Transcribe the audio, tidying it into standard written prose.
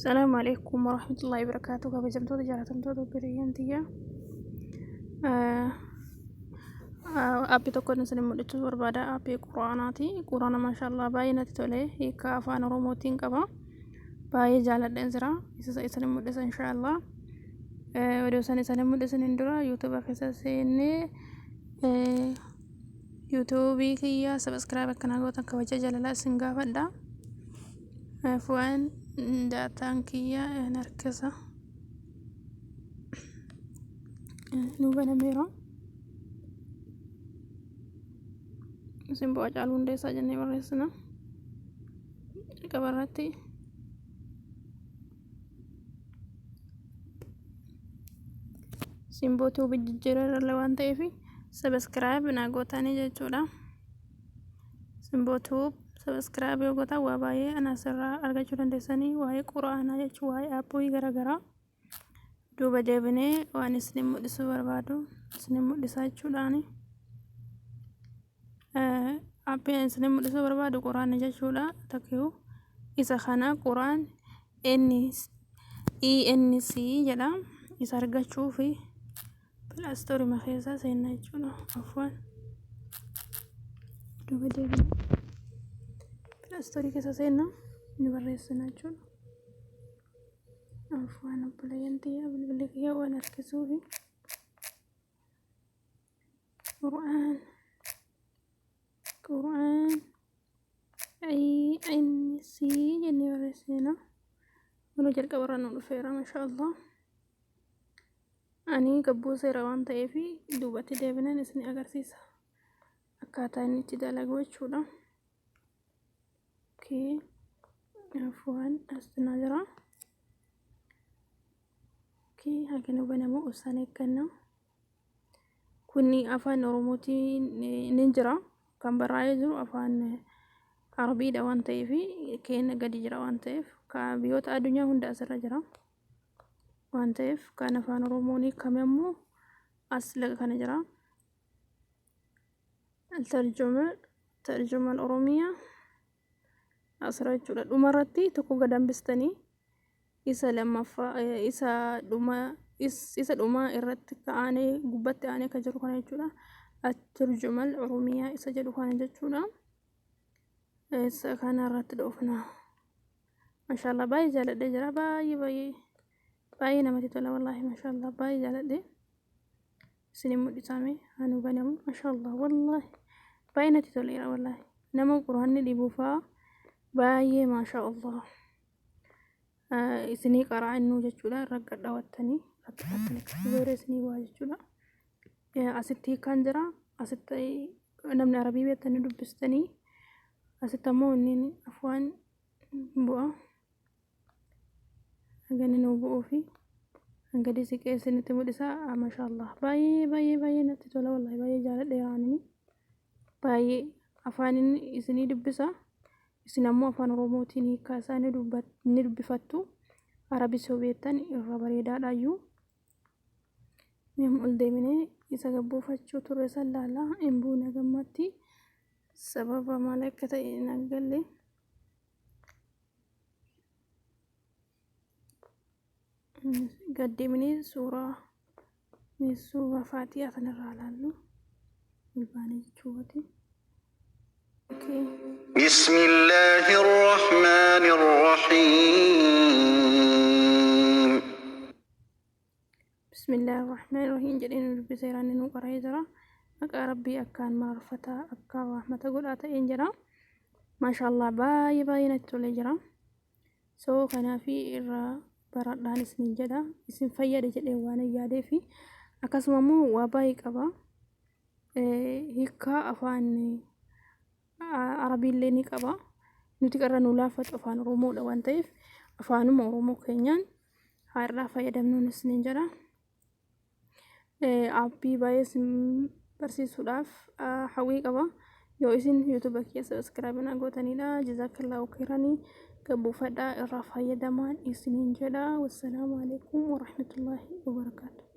السلام عليكم ورحمة الله وبركاته. كبجمتو جالتمتو بريانتيا أبي تكون نسلم مدته بربادا أبي قرآناتي قرآن ما شاء الله باينة تولي هيك أفان روموتين كبا باي جالت إنزرا يسلم مدته إن شاء الله وديو سنة سلم مدته إندرا يوتيوب كيسا سيني يوتيوبي كيا سبسكرايب كنا غوتان كوجا جاللا سنغا فدا فوان daataan kiyya harkisa nu banameera simboo Hacaaluu Hundeessaa jennee barreessina qabarratti simboo tuubi jijjiirarra waan ta'eef subscribe naa gootaanii jechuudha. simboo tuub subscribe yoo gootan waa baay'ee anasirraa argachuu dandeessanii waa'ee quraanaa jechuun waa'ee aappii garaagaraa duuba deebinee waan isin mul'isuu barbaadu isin mul'isaa jechuudhaani. Aappii isin mul'isuu barbaadu quraana jechuudha. Takkuu isa kana quraan ENC jedha isa argachuu fi pilaastorii makeessa seenaa jechuudha. Afwan duuba deebinee pilaastorii keessa seenaa ni barreessina jechuudha. Afwan obboleeyyantii bilbilli kiyyaa waan harkisuu fi Quraan ENC jennee barreessina. Wanoo jalqabarraa nu dhufeera maashaallah. Ani gabboo seera waan ta'eef duubatti deebineen isin agarsiisa akkaataa inni itti dalagu jechuudha. Afwan asxanaa jira. Hagana banamu obsaan eegganna. Kunni afaan Oromootiin ni jira. Kan barraa'ee jiru afaan Arabiidha waan ta'eef keenya gadi jira waan ta'eef biyyoota addunyaa hunda asirra jira waan ta'eef kan afaan Oromoon hiikamemmoo as laga kana jira. Tarjumaan Oromiyaa asirra jechuudha. Dhumarratti tokko gad hambistanii isa lammaffaa isa dhumaa irratti ka'anii gubbatti aanee kan jiru kana jechuudha. Tarjumaan Oromiyaa isa jedhu kana jechuudha. Isa kana irratti dhoofna. Maashaallah baay'ee jaaladhee jira. Baay'ee namatti tola wallaahi maashaallah baay'ee jaaladhee isin mul'isame hanu banamu maashaallah wallaahi baay'ee natti toleera wallaahi nama quraanni dhibuufaa baay'ee maashaallah isinii qaraa'innu jechuudha. Ragga dhawattanii zooree isinii waa jechuudha. Asitti kan jira asitti namni Arabii beektanii dubbistanii asitti ammoo inni afwaan bu'a hangani nu bu'uu fi hangadi siqee isinitti mul'isa maashaallah baay'ee natti tola wallaahi baay'ee jaaladheeraanii baay'ee afaan inni isinii dubbisa isin ammoo afaan Oromootiin hiikaa isaa ni dubbifattu. Arabii soo beektan irra bareedaadhaayyuu ol deemnee isa gabbuufachuu turre san laala hin buune gammatti sababa maal akka ta'e naggalle gaddeemnee suuraa Faatihaa kanarraa laallu ilbaanii jechuudha. بسم الله الرحمن الرحيم بسم الله الرحمن الرحيم جدين بسيران نقرأ جرا أكا ربي أكان معرفة أكا رحمة قلعة إنجرا ما شاء الله باي نتولي جرا سو كان في إرى بردان اسم جدا اسم فيا جدي وانا يادي في أكاسمامو وباي كبا هيكا أفان Arabii illee ni qaba. Nuti qarra nu laafatu afaan Oromoodha waan ta'eef afaanuma Oromoo keenyaan har'aa fayyadamnuunis ni jira. Aappii baay'ee barsiisuudhaaf hawwii qaba. Yoo isin YouTube keessa subscribe na gootanidha. Jazakallahu khairan gabbuufadhaa irraa fayyadamaa isiniin jedha. Wassalaamu alaikum warahmatullahi wabarakatuh.